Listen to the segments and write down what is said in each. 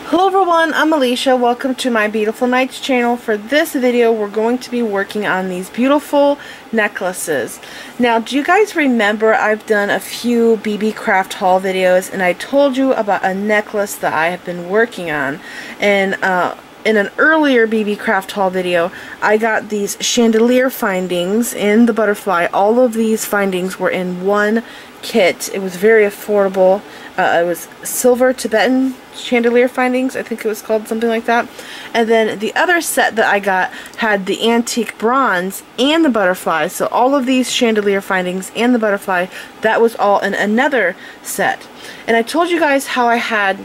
Hello everyone, I'm Alicia. Welcome to my Beautiful Nights channel. For this video, we're going to be working on these beautiful necklaces. Now, do you guys remember I've done a few beebeecraft haul videos and I told you about a necklace that I have been working on? And in an earlier beebeecraft haul video, I got these chandelier findings in the butterfly. All of these findings were in one kit. It was very affordable. It was silver Tibetan chandelier findings, I think it was called, something like that. And then the other set that I got had the antique bronze and the butterfly. So all of these chandelier findings and the butterfly, that was all in another set. And I told you guys how I had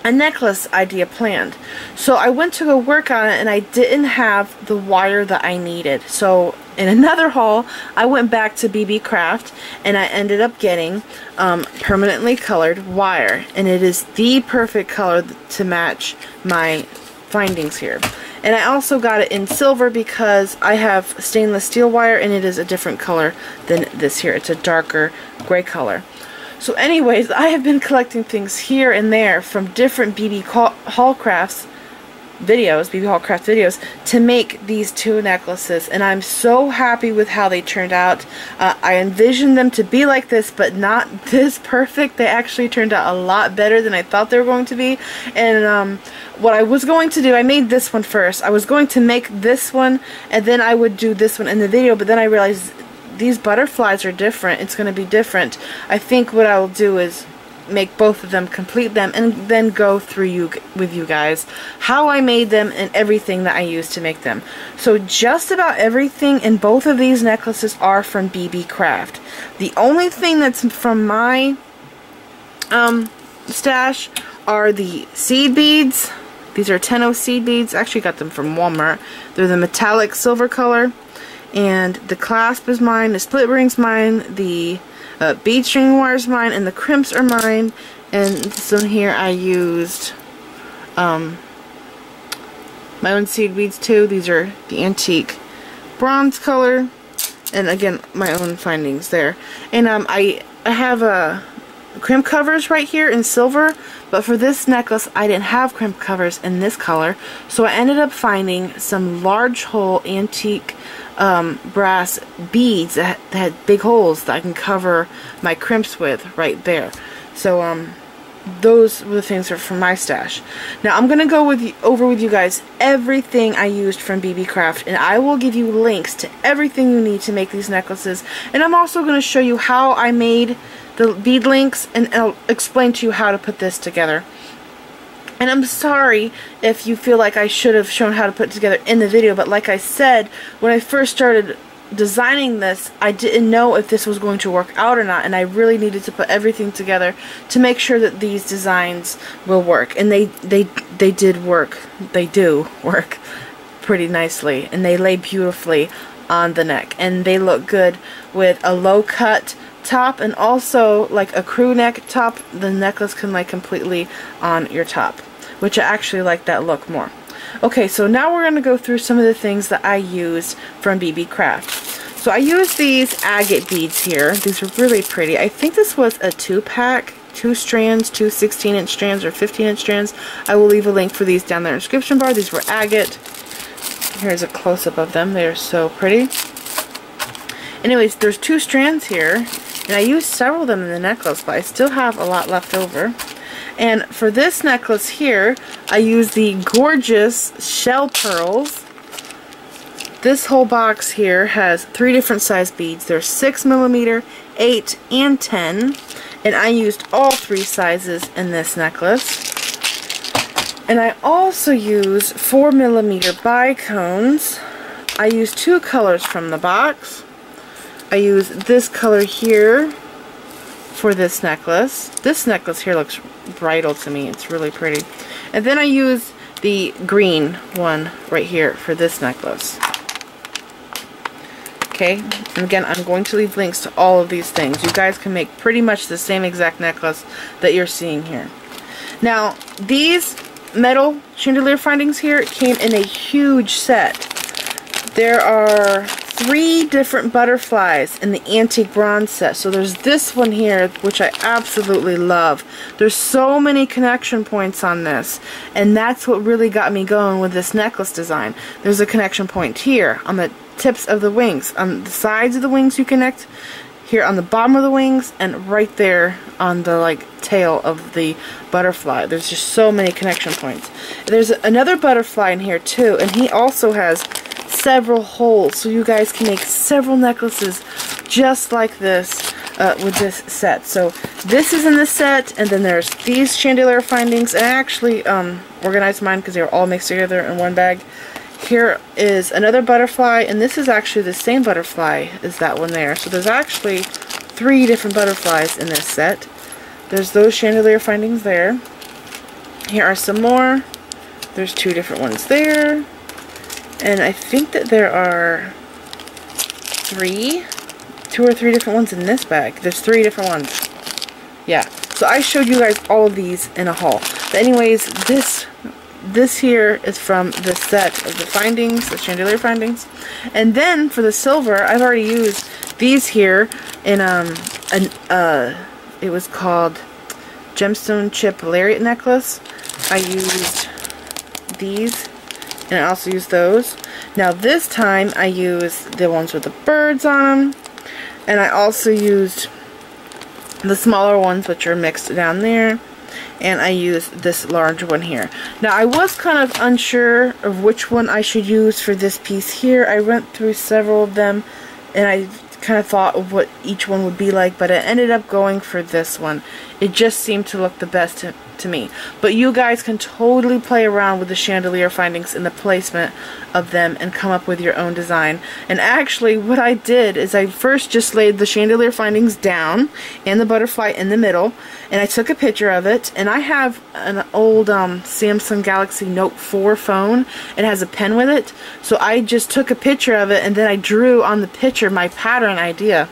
a necklace idea planned. So I went to go work on it and I didn't have the wire that I needed. So in another haul, I went back to beebeecraft and I ended up getting permanently colored wire. And it is the perfect color to match my findings here. And I also got it in silver because I have stainless steel wire and it is a different color than this here. It's a darker gray color. So anyways, I have been collecting things here and there from different BB Hallcraft videos to make these two necklaces, and I'm so happy with how they turned out. I envisioned them to be like this, but not this perfect. They actually turned out a lot better than I thought they were going to be. And what I was going to do, I made this one first. I was going to make this one and then I would do this one in the video, but then I realized these butterflies are different. It's going to be different. I think what I will do is make both of them, complete them, and then go through with you guys how I made them and everything that I used to make them. So just about everything in both of these necklaces are from beebeecraft. The only thing that's from my stash are the seed beads. These are Tenno seed beads. I actually got them from Walmart. They're the metallic silver color. And the clasp is mine, the split ring's mine, the bead string wire is mine, and the crimps are mine. And this one here I used my own seed beads too. These are the antique bronze color, and again my own findings there. And I have crimp covers right here in silver, but for this necklace I didn't have crimp covers in this color, so I ended up finding some large hole antique brass beads that had big holes that I can cover my crimps with right there. So those were the things that are from my stash. Now I'm going to go over with you guys everything I used from beebeecraft, and I will give you links to everything you need to make these necklaces. And I'm also going to show you how I made the bead links, and I'll explain to you how to put this together. And I'm sorry if you feel like I should have shown how to put it together in the video, but like I said, when I first started designing this, I didn't know if this was going to work out or not, and I really needed to put everything together to make sure that these designs will work. And they did work. They do work pretty nicely, and they lay beautifully on the neck, and they look good with a low cut top and also like a crew neck top. The necklace can lay completely on your top, which I actually like that look more. Okay, so now we're going to go through some of the things that I used from beebeecraft. So I used these agate beads here. These are really pretty. I think this was a 2-pack, 2 strands, 2 16-inch strands or 15-inch strands. I will leave a link for these down there in the description bar. These were agate. Here's a close-up of them. They're so pretty. Anyways, there's 2 strands here, and I used several of them in the necklace, but I still have a lot left over. And for this necklace here, I used the gorgeous shell pearls. This whole box here has 3 different size beads. There's 6mm, 8, and 10. And I used all 3 sizes in this necklace. And I also used 4mm bicones. I used 2 colors from the box. I use this color here for this necklace. This necklace here looks bridal to me. It's really pretty. And then I use the green one right here for this necklace. Okay, and again, I'm going to leave links to all of these things. You guys can make pretty much the same exact necklace that you're seeing here. Now, these metal chandelier findings here came in a huge set. There are 3 different butterflies in the antique bronze set. So there's this one here, which I absolutely love. There's so many connection points on this, and that's what really got me going with this necklace design. There's a connection point here on the tips of the wings. On the sides of the wings you connect, here on the bottom of the wings, and right there on the tail of the butterfly. There's just so many connection points. There's another butterfly in here too, and he also has several holes, so you guys can make several necklaces just like this with this set. So this is in the set, and then there's these chandelier findings, and I actually organized mine because they were all mixed together in one bag. Here is another butterfly, and this is actually the same butterfly as that one there. So there's actually 3 different butterflies in this set. There's those chandelier findings there. Here are some more. There's 2 different ones there. And I think that there are 2 or 3 different ones in this bag. There's 3 different ones. Yeah. So I showed you guys all of these in a haul. But anyways, this here is from the set of the findings, the chandelier findings. And then for the silver, I've already used these here in it was called gemstone chip lariat necklace. I used these, and I also used those. Now this time I used the ones with the birds on them, and I also used the smaller ones, which are mixed down there. And I used this large one here. Now I was kind of unsure of which one I should use for this piece here. I went through several of them, and I kind of thought of what each one would be like, but I ended up going for this one. It just seemed to look the best to me. But you guys can totally play around with the chandelier findings and the placement of them and come up with your own design. And actually what I did is I first just laid the chandelier findings down and the butterfly in the middle, and I took a picture of it. And I have an old Samsung Galaxy Note 4 phone. It has a pen with it, so I just took a picture of it, and then I drew on the picture my pattern idea.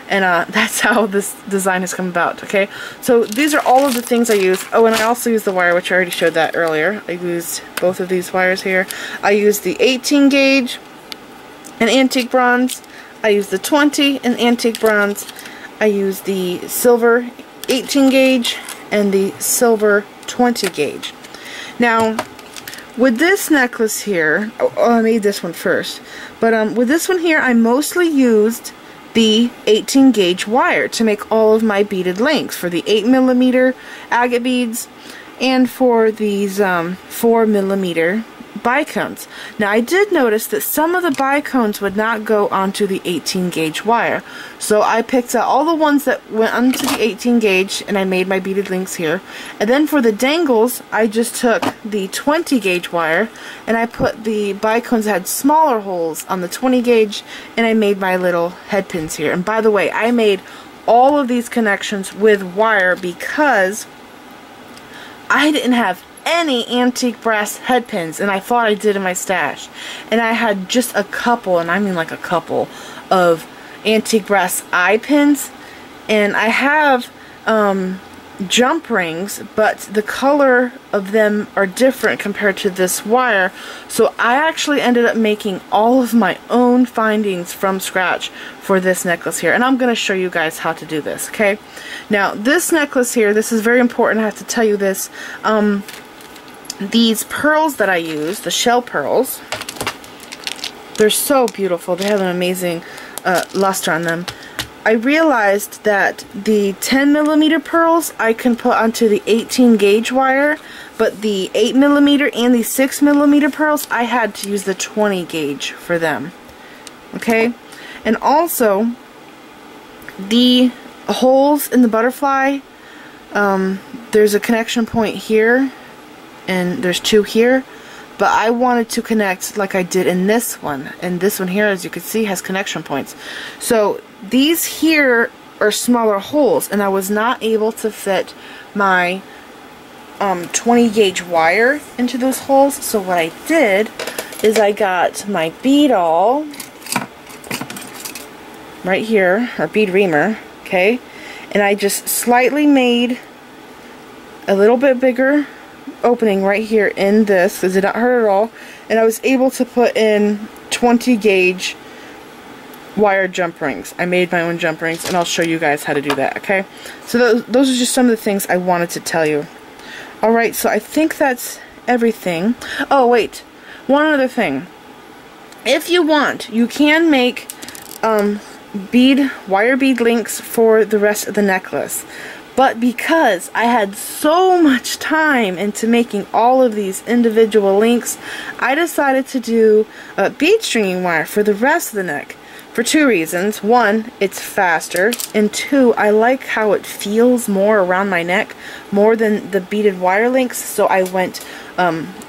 And that's how this design has come about, okay? So these are all of the things I use. Oh, and I also used the wire, which I already showed that earlier. I used both of these wires here. I used the 18 gauge in antique bronze. I used the 20 in antique bronze. I used the silver 18 gauge and the silver 20 gauge. Now, with this necklace here, I made this one first, but with this one here, I mostly used the 18 gauge wire to make all of my beaded links for the 8mm agate beads and for these 4mm bicones. Now I did notice that some of the bicones would not go onto the 18 gauge wire, so I picked out all the ones that went onto the 18 gauge and I made my beaded links here. And then for the dangles, I just took the 20 gauge wire and I put the bicones that had smaller holes on the 20 gauge, and I made my little head pins here. And by the way, I made all of these connections with wire because I didn't have any antique brass head pins, and I thought I did in my stash. And I had just a couple, and I mean like a couple, of antique brass eye pins. And I have jump rings, but the color of them are different compared to this wire. So I actually ended up making all of my own findings from scratch for this necklace here. And I'm going to show you guys how to do this, okay? Now, this necklace here, this is very important. I have to tell you this. These pearls that I use, the shell pearls, they're so beautiful. They have an amazing luster on them. I realized that the 10mm pearls I can put onto the 18 gauge wire, but the 8mm and the 6mm pearls, I had to use the 20 gauge for them. Okay? And also, the holes in the butterfly, there's a connection point here, and there's 2 here, but I wanted to connect like I did in this one. And this one here, as you can see, has connection points. So these here are smaller holes, and I was not able to fit my 20 gauge wire into those holes. So what I did is I got my bead awl right here, or bead reamer, okay, and I just slightly made a little bit bigger opening right here in this, because it did not hurt at all, and I was able to put in 20 gauge wire jump rings. I made my own jump rings, and I'll show you guys how to do that, okay? So those are just some of the things I wanted to tell you. Alright, so I think that's everything. Oh, wait. One other thing. If you want, you can make wire bead links for the rest of the necklace. But because I had so much time into making all of these individual links, I decided to do bead stringing wire for the rest of the neck. For two reasons. One, it's faster, and two, I like how it feels more around my neck, more than the beaded wire links, so I went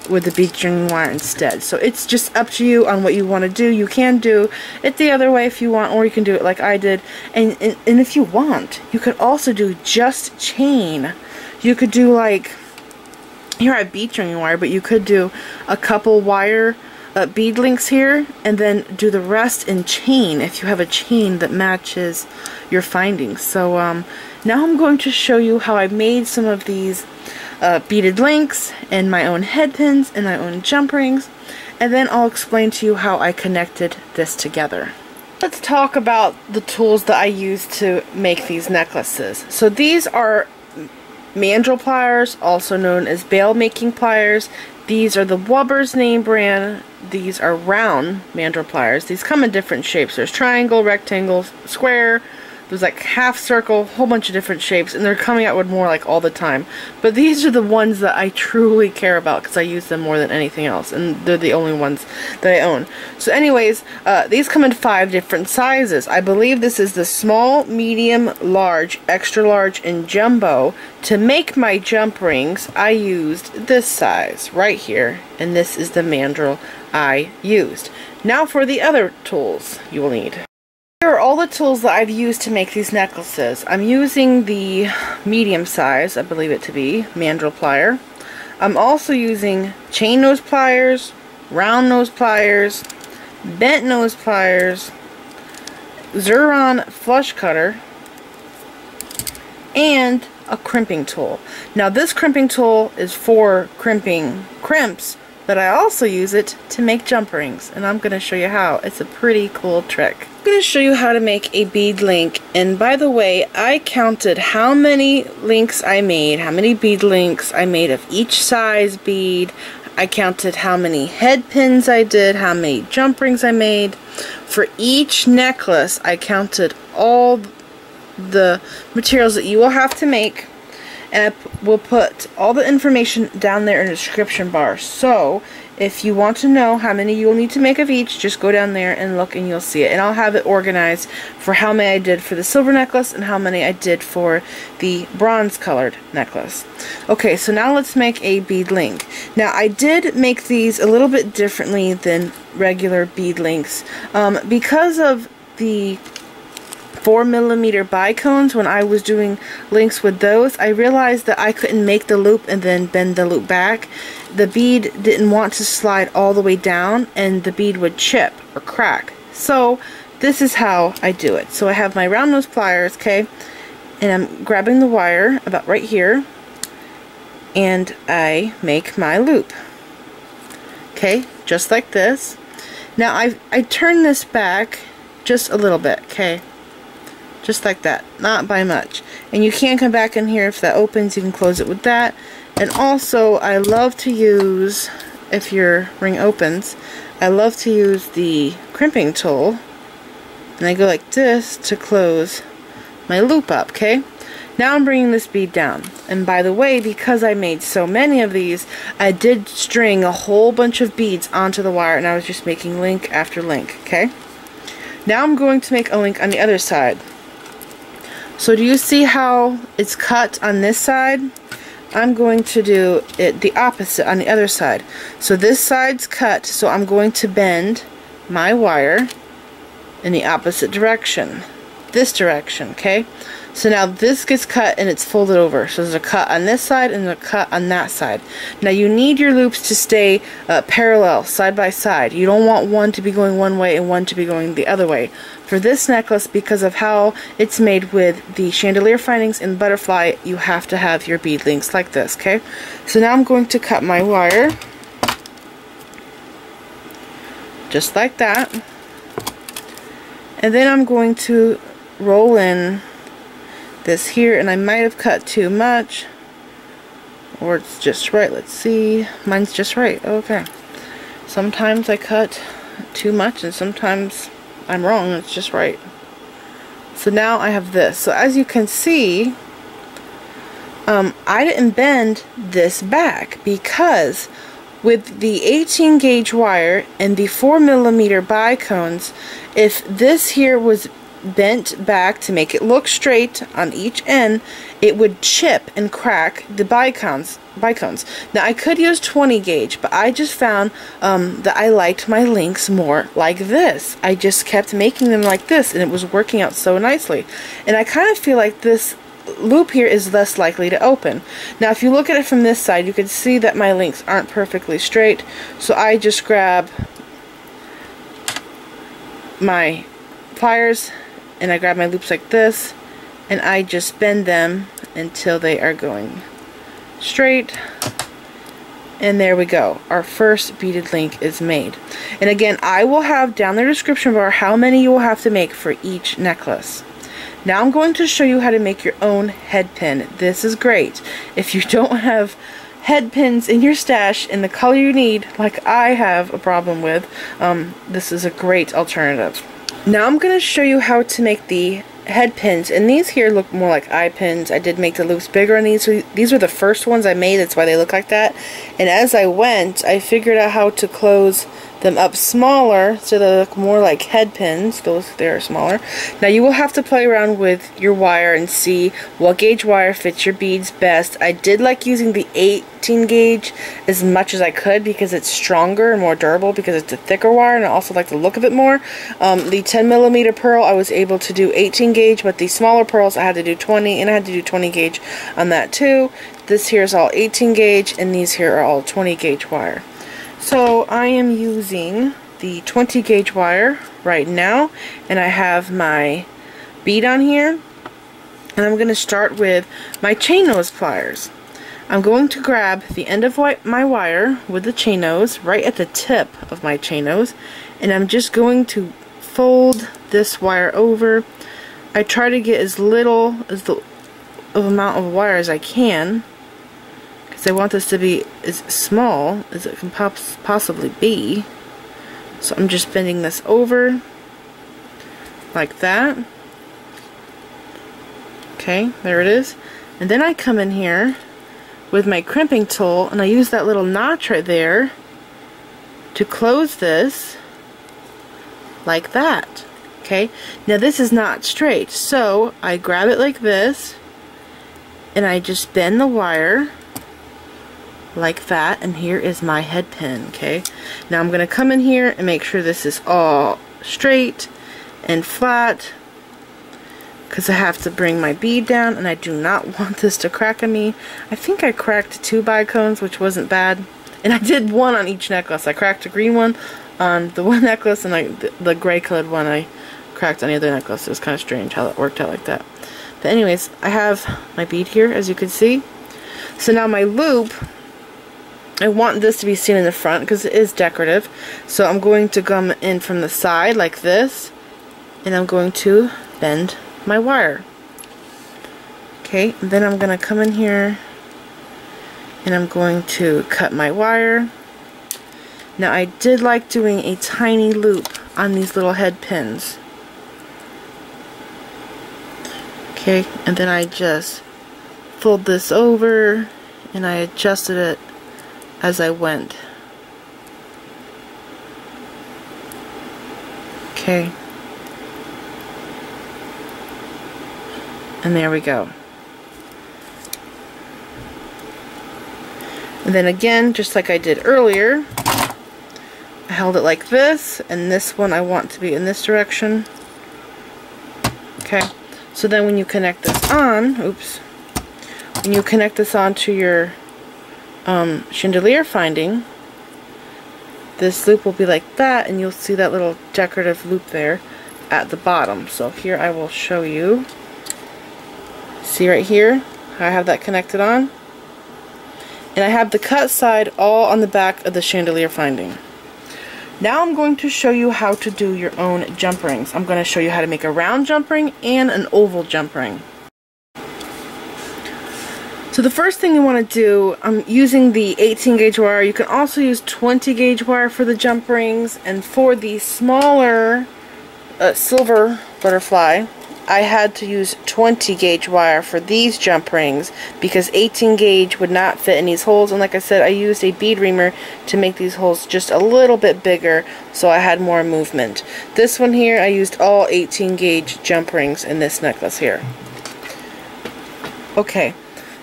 with the bead stringing wire instead. So it's just up to you on what you want to do. You can do it the other way if you want, or you can do it like I did. And if you want, you could also do just chain. You could do like, here I have bead stringing wire, but you could do a couple wire bead links here, and then do the rest in chain if you have a chain that matches your findings. So now I'm going to show you how I made some of these beaded links and my own head pins and my own jump rings, and then I'll explain to you how I connected this together. Let's talk about the tools that I use to make these necklaces. So these are Mandrel pliers, also known as bail making pliers. These are the Wubbers name brand. These are round Mandrel pliers. These come in different shapes. There's triangle, rectangle, square. There's like half circle, whole bunch of different shapes, and they're coming out with more like all the time. But these are the ones that I truly care about because I use them more than anything else, and they're the only ones that I own. So anyways, these come in 5 different sizes. I believe this is the small, medium, large, extra large, and jumbo. To make my jump rings, I used this size right here, and this is the Mandrel I used. Now for the other tools you will need. Here are all the tools that I've used to make these necklaces. I'm using the medium size, I believe it to be, Mandrel plier. I'm also using chain nose pliers, round nose pliers, bent nose pliers, xuron flush cutter, and a crimping tool. Now this crimping tool is for crimping crimps, but I also use it to make jump rings, and I'm going to show you how. It's a pretty cool trick. I'm going to show you how to make a bead link, and by the way, I counted how many links I made, how many bead links I made of each size bead. I counted how many head pins I did, how many jump rings I made. For each necklace, I counted all the materials that you will have to make, and I will put all the information down there in the description bar. So if you want to know how many you'll need to make of each, just go down there and look and you'll see it. And I'll have it organized for how many I did for the silver necklace and how many I did for the bronze colored necklace. Okay, so now let's make a bead link. Now I did make these a little bit differently than regular bead links because of the 4mm bicones. When I was doing links with those, I realized that I couldn't make the loop and then bend the loop back. The bead didn't want to slide all the way down, and the bead would chip or crack. So this is how I do it. So I have my round nose pliers, okay, and I'm grabbing the wire about right here, and I make my loop. Okay, just like this. Now I turn this back just a little bit, okay? Just like that, not by much. And you can come back in here if that opens, you can close it with that. And also, I love to use, if your ring opens, I love to use the crimping tool. And I go like this to close my loop up, okay? Now I'm bringing this bead down. And by the way, because I made so many of these, I did string a whole bunch of beads onto the wire, and I was just making link after link, okay? Now I'm going to make a link on the other side. So do you see how it's cut on this side? I'm going to do it the opposite on the other side. So this side's cut, so I'm going to bend my wire in the opposite direction. This direction, okay? So now this gets cut and it's folded over. So there's a cut on this side and a cut on that side. Now you need your loops to stay parallel, side by side. You don't want one to be going one way and one to be going the other way. For this necklace, because of how it's made with the chandelier findings and butterfly, you have to have your bead links like this, okay? So now I'm going to cut my wire just like that. And then I'm going to roll in this here, and I might have cut too much, or it's just right. Let's see. Mine's just right. Okay. Sometimes I cut too much, and sometimes I'm wrong. It's just right. So now I have this. So as you can see, I didn't bend this back because with the 18 gauge wire and the 4mm bicones, if this here was bent back to make it look straight on each end, it would chip and crack the bicones. Now I could use 20 gauge, but I just found that I liked my links more like this. I just kept making them like this, and it was working out so nicely. And I kind of feel like this loop here is less likely to open. Now if you look at it from this side, you can see that my links aren't perfectly straight, so I just grab my pliers and I grab my loops like this, and I just bend them until they are going straight. And there we go. Our first beaded link is made. And again, I will have down the description bar how many you will have to make for each necklace. Now I'm going to show you how to make your own head pin. This is great. If you don't have head pins in your stash in the color you need, like I have a problem with, this is a great alternative. Now I'm going to show you how to make the head pins, and these here look more like eye pins. I did make the loops bigger on these. So these were the first ones I made, that's why they look like that. And as I went, I figured out how to close them up smaller so they look more like head pins. Those there are smaller. Now you will have to play around with your wire and see what gauge wire fits your beads best. I did like using the 18 gauge as much as I could because it's stronger and more durable because it's a thicker wire, and I also like the look of it more. The 10mm pearl I was able to do 18 gauge, but the smaller pearls I had to do 20, and I had to do 20 gauge on that too. This here is all 18 gauge, and these here are all 20 gauge wire. So I am using the 20 gauge wire right now, and I have my bead on here, and I'm going to start with my chain nose pliers. I'm going to grab the end of my wire with the chain nose right at the tip of my chain nose, and I'm just going to fold this wire over. I try to get as little as the amount of wire as I can, because I want this to be as small as it can possibly be. So I'm just bending this over like that. Okay, there it is. And then I come in here with my crimping tool, and I use that little notch right there to close this like that. Okay, now this is not straight, so I grab it like this, and I just bend the wire like that, and here is my head pin. Okay, now I'm going to come in here and make sure this is all straight and flat, because I have to bring my bead down, and I do not want this to crack on me. I think I cracked 2 bicones, which wasn't bad, and I did one on each necklace. I cracked a green one on the one necklace, and the gray colored one I cracked on the other necklace. It was kind of strange how that worked out like that. But anyways, I have my bead here, as you can see. So now my loop, I want this to be seen in the front because it is decorative. So I'm going to come in from the side like this, and I'm going to bend my wire. Okay, and then I'm going to come in here and I'm going to cut my wire. Now I did like doing a tiny loop on these little head pins. Okay, and then I just fold this over and I adjusted it as I went. Okay. And there we go. And then again, just like I did earlier, I held it like this, and this one I want to be in this direction. Okay. So then when you connect this on, when you connect this onto your chandelier finding, this loop will be like that, and you'll see that little decorative loop there at the bottom. So here I will show you. See right here how I have that connected on? And I have the cut side all on the back of the chandelier finding. Now I'm going to show you how to do your own jump rings. I'm going to show you how to make a round jump ring and an oval jump ring. So the first thing you want to do, I'm using the 18 gauge wire. You can also use 20 gauge wire for the jump rings, and for the smaller silver butterfly, I had to use 20 gauge wire for these jump rings because 18 gauge would not fit in these holes, and like I said, I used a bead reamer to make these holes just a little bit bigger so I had more movement. This one here, I used all 18 gauge jump rings in this necklace here. Okay.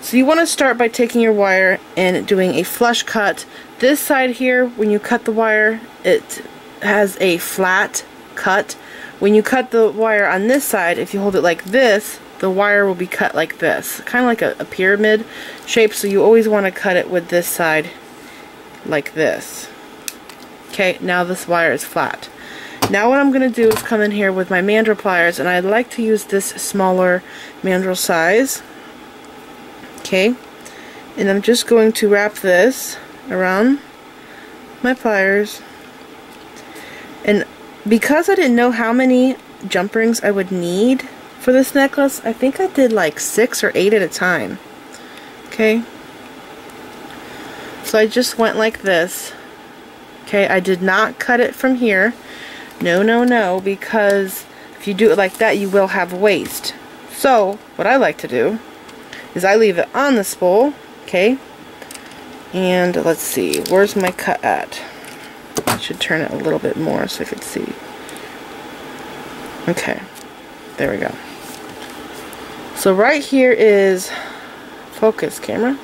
So you want to start by taking your wire and doing a flush cut. This side here, when you cut the wire, it has a flat cut. When you cut the wire on this side, if you hold it like this, the wire will be cut like this. Kind of like a pyramid shape, so you always want to cut it with this side like this. Okay, now this wire is flat. Now what I'm going to do is come in here with my Mandrel pliers, and I like to use this smaller Mandrel size. Okay, and I'm just going to wrap this around my pliers, and because I didn't know how many jump rings I would need for this necklace, I think I did like 6 or 8 at a time. Okay, so I just went like this. Okay, I did not cut it from here. No, because if you do it like that, you will have waste. So what I like to do is I leave it on the spool, okay, and let's see, where's my cut at? I should turn it a little bit more so I could see. Okay, there we go. So right here is, focus camera,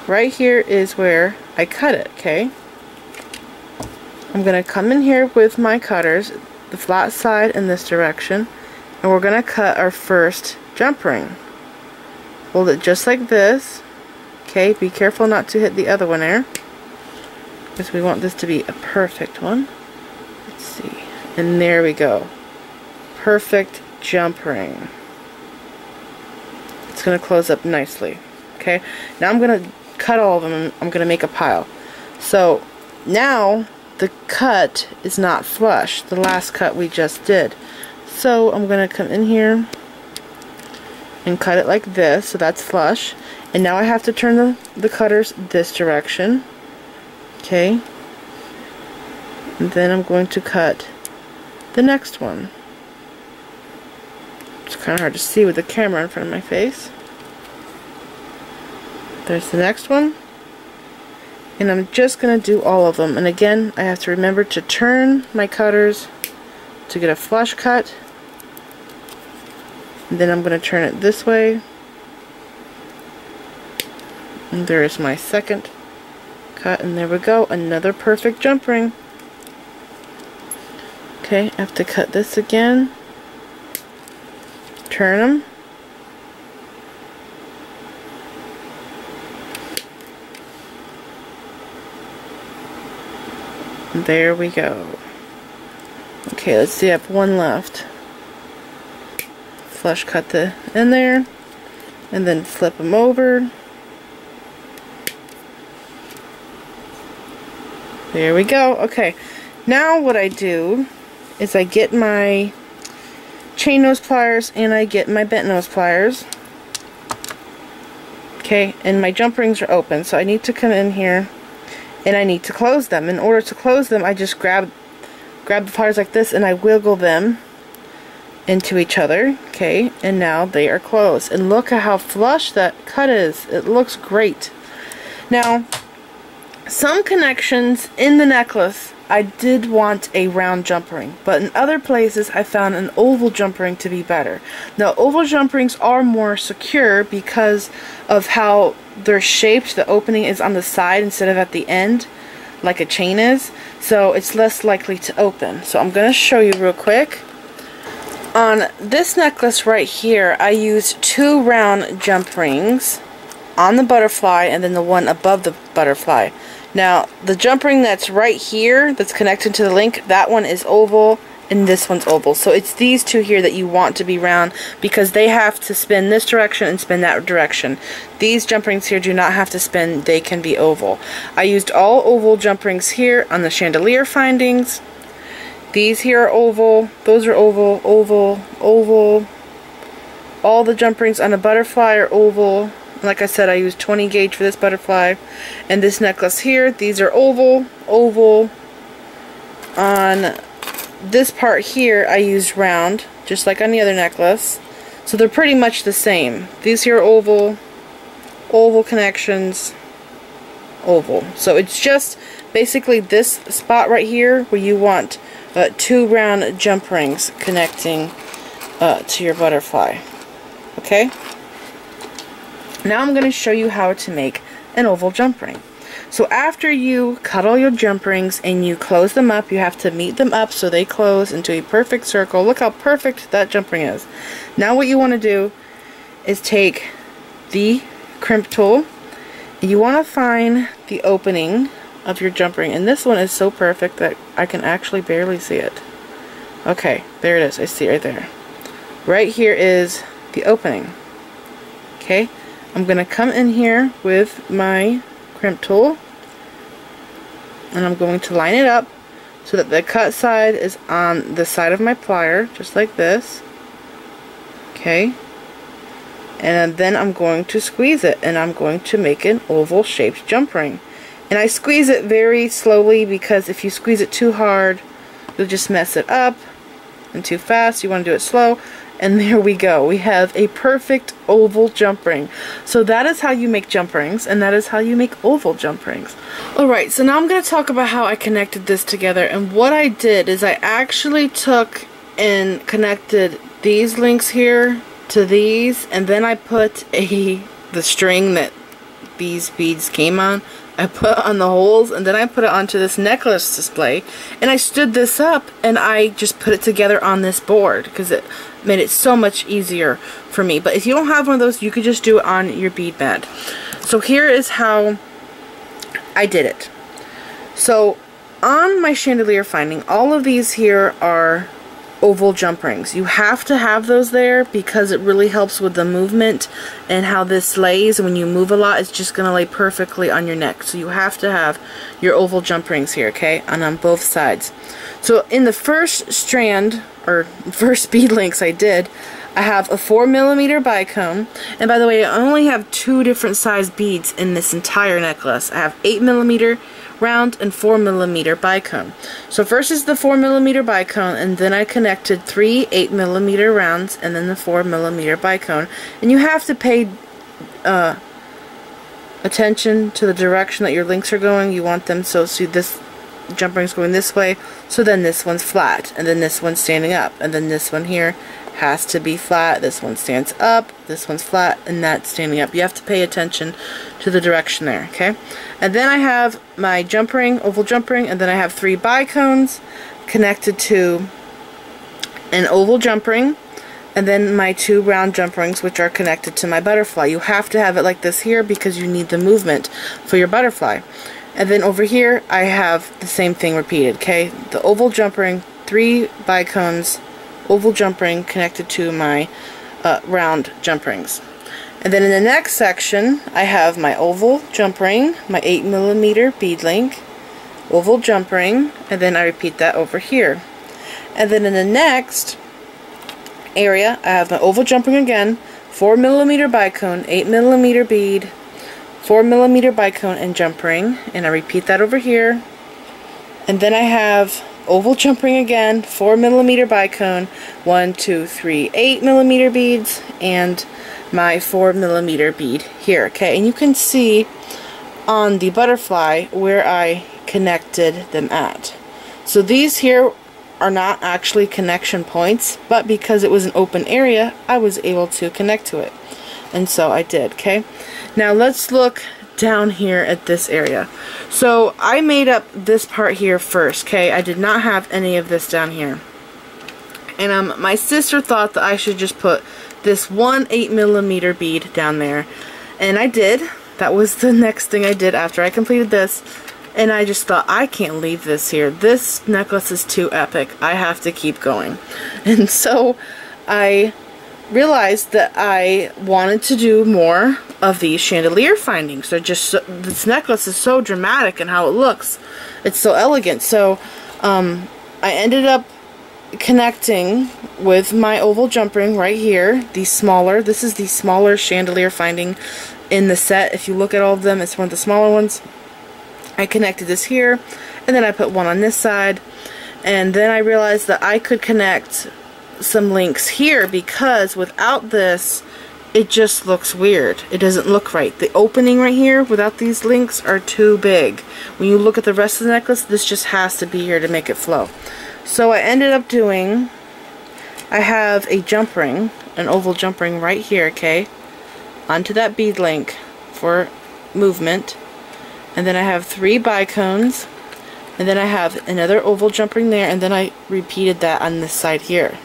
right here is where I cut it, okay. I'm going to come in here with my cutters, the flat side in this direction, and we're going to cut our first jump ring. Hold it just like this. Okay, be careful not to hit the other one there, because we want this to be a perfect one. Let's see. And there we go. Perfect jump ring. It's going to close up nicely. Okay, now I'm going to cut all of them and I'm going to make a pile. So now the cut is not flush, the last cut we just did. So I'm going to come in here and cut it like this, so that's flush. And now I have to turn the cutters this direction. Okay. And then I'm going to cut the next one. It's kind of hard to see with the camera in front of my face. There's the next one. And I'm just going to do all of them. And again, I have to remember to turn my cutters to get a flush cut. And then I'm going to turn it this way. And there is my second cut, and there we go, another perfect jump ring. Okay, I have to cut this again. Turn them. And there we go. Okay, let's see, I have one left. Flush cut the in there, and then flip them over. There we go. Okay, now what I do is I get my chain nose pliers and I get my bent nose pliers. Okay, and my jump rings are open, so I need to come in here and I need to close them. In order to close them, I just grab the pliers like this and I wiggle them into each other. Okay, and now they are closed. And look at how flush that cut is. It looks great. Now, some connections in the necklace, I did want a round jump ring, but in other places I found an oval jump ring to be better. Now, oval jump rings are more secure because of how they're shaped. The opening is on the side instead of at the end, like a chain is, so it's less likely to open. So I'm going to show you real quick. On this necklace right here, I used 2 round jump rings on the butterfly and then the one above the butterfly. Now, the jump ring that's right here, that's connected to the link, that one is oval, and this one's oval. So it's these two here that you want to be round because they have to spin this direction and spin that direction. These jump rings here do not have to spin, they can be oval. I used all oval jump rings here on the chandelier findings. These here are oval, those are oval, oval, oval. All the jump rings on the butterfly are oval. Like I said, I used 20 gauge for this butterfly. And this necklace here, these are oval, oval. On this part here, I used round, just like on the other necklace. So they're pretty much the same. These here are oval, oval connections, oval. So it's just basically this spot right here where you want 2 round jump rings connecting to your butterfly. Okay? Now I'm going to show you how to make an oval jump ring. So after you cut all your jump rings and you close them up, you have to meet them up so they close into a perfect circle. Look how perfect that jump ring is. Now what you want to do is take the crimp tool and you want to find the opening of your jump ring. And this one is so perfect that I can actually barely see it. Okay, there it is. I see it right there. Right here is the opening. Okay, I'm going to come in here with my crimp tool and I'm going to line it up so that the cut side is on the side of my plier, just like this. Okay, and then I'm going to squeeze it and I'm going to make an oval shaped jump ring. And I squeeze it very slowly because if you squeeze it too hard you'll just mess it up, and too fast you want to do it slow. And there we go. We have a perfect oval jump ring. So that is how you make jump rings, and that is how you make oval jump rings. Alright, so now I'm going to talk about how I connected this together. And what I did is I actually took and connected these links here to these, and then I put the string that these beads came on, I put on the holes, and then I put it onto this necklace display, and I stood this up and I just put it together on this board because it made it so much easier for me. But if you don't have one of those, you could just do it on your bead bed. So here is how I did it. So on my chandelier finding, all of these here are oval jump rings. You have to have those there because it really helps with the movement and how this lays. When you move a lot, it's just going to lay perfectly on your neck. So you have to have your oval jump rings here, okay? And on both sides. So in the first strand, or first bead links I did, I have a 4mm bicone. And by the way, I only have 2 different size beads in this entire necklace. I have 8mm round and 4mm bicone. So first is the 4mm bicone, and then I connected 3 8mm rounds and then the 4mm bicone. And you have to pay attention to the direction that your links are going. You want them so this jump ring's going this way, so then this one's flat, and then this one's standing up, and then this one here has to be flat, this one stands up, this one's flat, and that's standing up. You have to pay attention to the direction there, okay? And then I have my jump ring, oval jump ring, and then I have 3 bicones connected to an oval jump ring, and then my 2 round jump rings, which are connected to my butterfly. You have to have it like this here because you need the movement for your butterfly. And then over here, I have the same thing repeated, okay? The oval jump ring, 3 bicones, oval jump ring connected to my round jump rings. And then in the next section, I have my oval jump ring, my 8mm bead link, oval jump ring, and then I repeat that over here. And then in the next area, I have my oval jump ring again, 4mm bicone, 8mm bead, 4mm bicone and jump ring, and I repeat that over here. And then I have oval jump ring again, 4mm bicone, 1, 2, 3, 8mm beads, and my 4mm bead here, okay? And you can see on the butterfly where I connected them at. So these here are not actually connection points, but because it was an open area, I was able to connect to it. And so I did, okay? Now let's look down here at this area. So I made up this part here first, okay? I did not have any of this down here. And my sister thought that I should just put this 1 8mm bead down there. And I did. That was the next thing I did after I completed this. And I just thought, I can't leave this here. This necklace is too epic. I have to keep going. And so I realized that I wanted to do more of these chandelier findings. They're just this necklace is so dramatic in how it looks. It's so elegant. So I ended up connecting with my oval jump ring right here. This is the smaller chandelier finding in the set. If you look at all of them, it's one of the smaller ones. I connected this here, and then I put one on this side, and then I realized that I could connect some links here, because without this it just looks weird. It doesn't look right. The opening right here without these links are too big. When you look at the rest of the necklace, this just has to be here to make it flow. So I ended up doing, I have a jump ring, an oval jump ring right here, okay, onto that bead link for movement. And then I have 3 bicones, and then I have another oval jump ring there, and then I repeated that on this side here.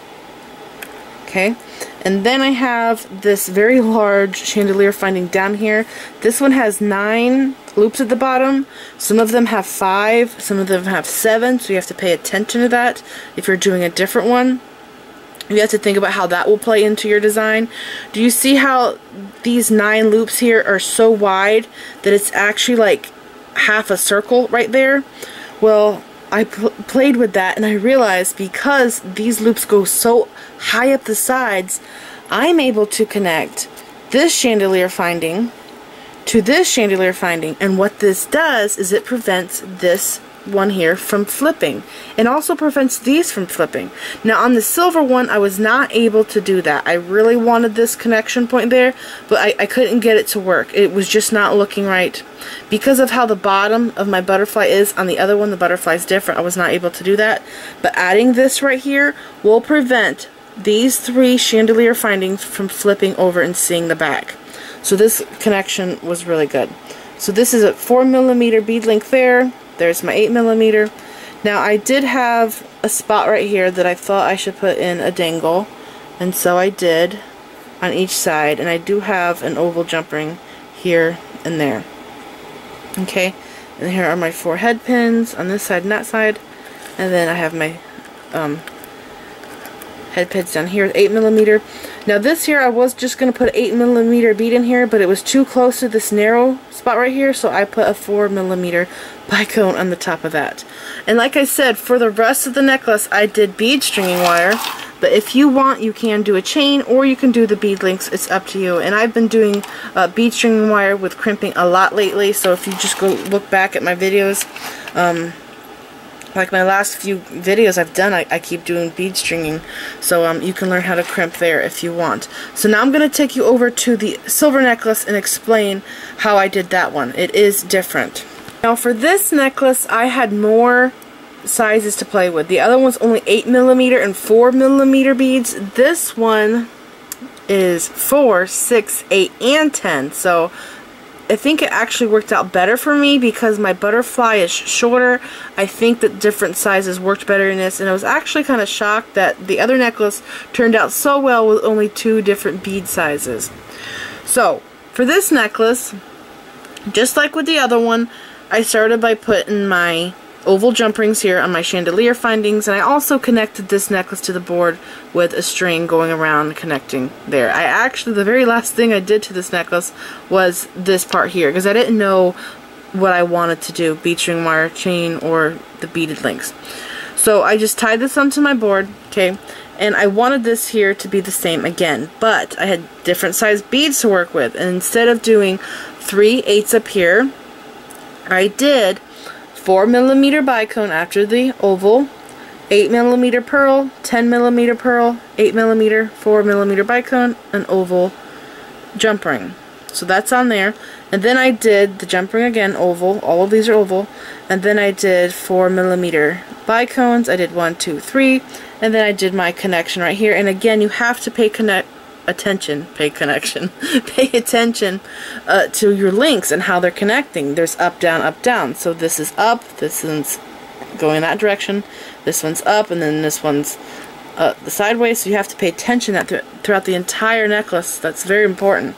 Okay, and then I have this very large chandelier finding down here. This one has 9 loops at the bottom. Some of them have 5, some of them have 7, so you have to pay attention to that if you're doing a different one. You have to think about how that will play into your design. Do you see how these 9 loops here are so wide that it's actually like half a circle right there? Well, I played with that, and I realized because these loops go so high up the sides, I'm able to connect this chandelier finding to this chandelier finding, and what this does is it prevents this one here from flipping, and also prevents these from flipping. Now on the silver one, I was not able to do that. I really wanted this connection point there, but I couldn't get it to work. It was just not looking right. Because of how the bottom of my butterfly is, on the other one the butterfly is different, I was not able to do that. But adding this right here will prevent these 3 chandelier findings from flipping over and seeing the back. So this connection was really good. So this is a 4mm bead length there. There's my 8mm. Now I did have a spot right here that I thought I should put in a dangle, and so I did on each side, and I do have an oval jump ring here and there. Okay, and here are my 4 head pins on this side and that side, and then I have my head pins down here with 8mm. Now this here, I was just going to put 8mm bead in here, but it was too close to this narrow spot right here, so I put a 4mm bicone on the top of that. And like I said, for the rest of the necklace, I did bead stringing wire, but if you want, you can do a chain, or you can do the bead links. It's up to you. And I've been doing bead stringing wire with crimping a lot lately, so if you just go look back at my videos, like my last few videos I've done, I keep doing bead stringing, so you can learn how to crimp there if you want. So now I'm going to take you over to the silver necklace and explain how I did that one. It is different. Now for this necklace, I had more sizes to play with. The other one's only 8mm and 4mm beads. This one is 4, 6, 8, and 10. So I think it actually worked out better for me because my butterfly is shorter. I think that different sizes worked better in this, and I was actually kind of shocked that the other necklace turned out so well with only 2 different bead sizes. So for this necklace, just like with the other one, I started by putting my oval jump rings here on my chandelier findings, and I also connected this necklace to the board with a string going around connecting there. I actually, the very last thing I did to this necklace was this part here, because I didn't know what I wanted to do, bead string wire, chain, or the beaded links. So I just tied this onto my board, okay, and I wanted this here to be the same again, but I had different size beads to work with, and instead of doing 3/8 up here, I did 4mm bicone after the oval, 8mm pearl, 10mm pearl, 8mm, 4mm bicone, an oval jump ring. So that's on there. And then I did the jump ring again, oval. All of these are oval. And then I did 4mm bicones. I did 1, 2, 3. And then I did my connection right here. And again, you have to pay attention to your links and how they're connecting. There's up, down. So this is up, this one's going that direction, this one's up, and then this one's the sideways. So you have to pay attention throughout the entire necklace. That's very important.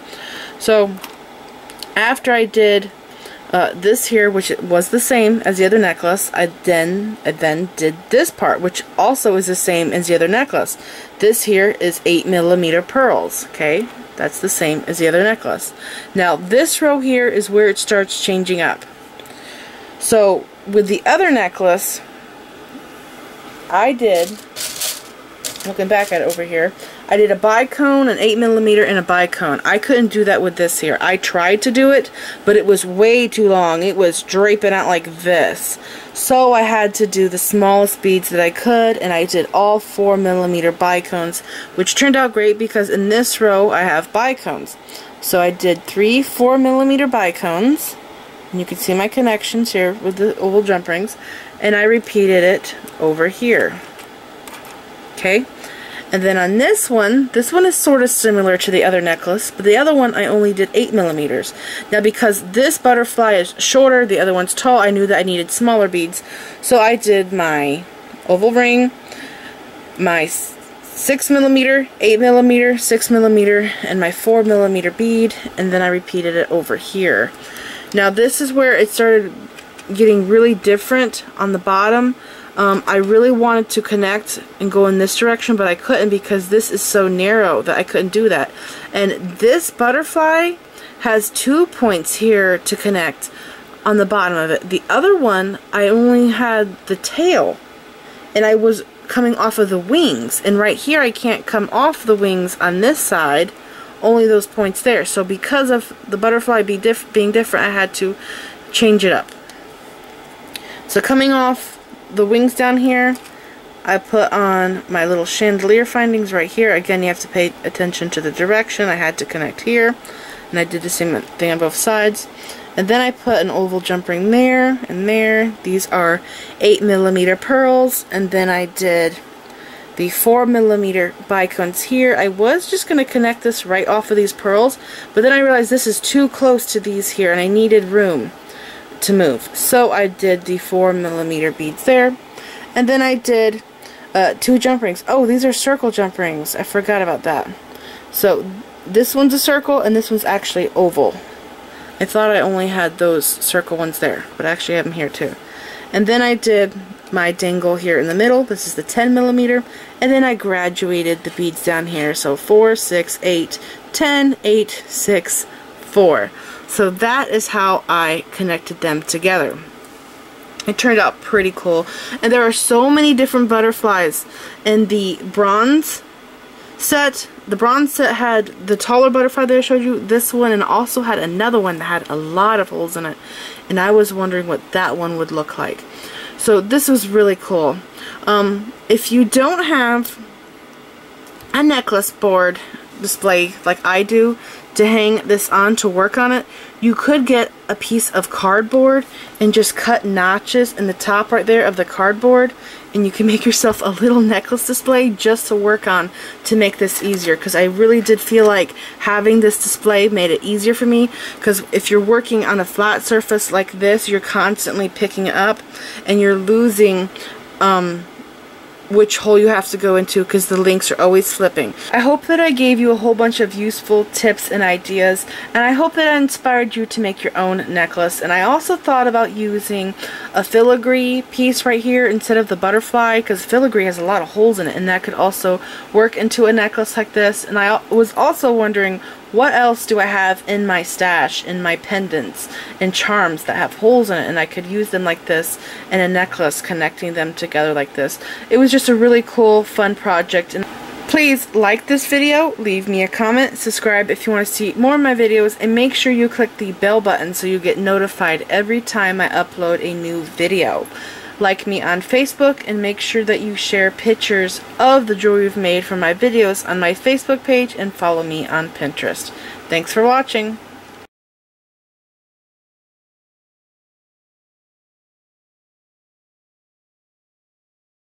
So after I did This here, which was the same as the other necklace, I then did this part, which also is the same as the other necklace. This here is 8mm pearls, okay? That's the same as the other necklace. Now, this row here is where it starts changing up. So, with the other necklace, I did, looking back at it over here, I did a bicone, an 8mm, and a bicone. I couldn't do that with this here. I tried to do it, but it was way too long. It was draping out like this. So I had to do the smallest beads that I could, and I did all 4mm bicones, which turned out great because in this row I have bicones. So I did 3 4mm bicones, and you can see my connections here with the oval jump rings, and I repeated it over here. Okay? And then on this one is sort of similar to the other necklace, but the other one I only did 8mm. Now because this butterfly is shorter, the other one's tall, I knew that I needed smaller beads. So I did my oval ring, my 6mm, 8mm, 6mm, and my 4mm bead, and then I repeated it over here. Now this is where it started getting really different on the bottom. I really wanted to connect and go in this direction, but I couldn't because this is so narrow that I couldn't do that. And this butterfly has 2 points here to connect on the bottom of it. The other one, I only had the tail, and I was coming off of the wings. And right here, I can't come off the wings on this side, only those points there. So because of the butterfly being different, I had to change it up. So coming off the wings down here, I put on my little chandelier findings right here. Again, you have to pay attention to the direction. I had to connect here, and I did the same thing on both sides. And then I put an oval jump ring there and there. These are 8mm pearls, and then I did the 4mm bicones here. I was just going to connect this right off of these pearls, but then I realized this is too close to these here, and I needed room to move. So I did the 4mm beads there, and then I did 2 jump rings. Oh, these are circle jump rings. I forgot about that. So this one's a circle, and this one's actually oval. I thought I only had those circle ones there, but I actually have them here too. And then I did my dangle here in the middle. This is the 10mm, and then I graduated the beads down here. So 4, 6, 8, 10, 8, 6, 4. So that is how I connected them together. It turned out pretty cool. And there are so many different butterflies in the bronze set. The bronze set had the taller butterfly that I showed you, this one, and also had another one that had a lot of holes in it. And I was wondering what that one would look like. So this was really cool. If you don't have a necklace board display like I do to hang this on to work on it, you could get a piece of cardboard and just cut notches in the top right there of the cardboard, and you can make yourself a little necklace display just to work on to make this easier, because I really did feel like having this display made it easier for me, because if you're working on a flat surface like this, you're constantly picking it up and you're losing which hole you have to go into because the links are always flipping. I hope that I gave you a whole bunch of useful tips and ideas, and I hope that I inspired you to make your own necklace. And I also thought about using a filigree piece right here instead of the butterfly, because filigree has a lot of holes in it, and that could also work into a necklace like this. And I was also wondering, what else do I have in my stash, in my pendants and charms that have holes in it, and I could use them like this in a necklace, connecting them together like this. It was just a really cool, fun project. And please like this video, leave me a comment, subscribe if you want to see more of my videos, and make sure you click the bell button so you get notified every time I upload a new video. Like me on Facebook, and make sure that you share pictures of the jewelry you've made from my videos on my Facebook page, and follow me on Pinterest. Thanks for watching.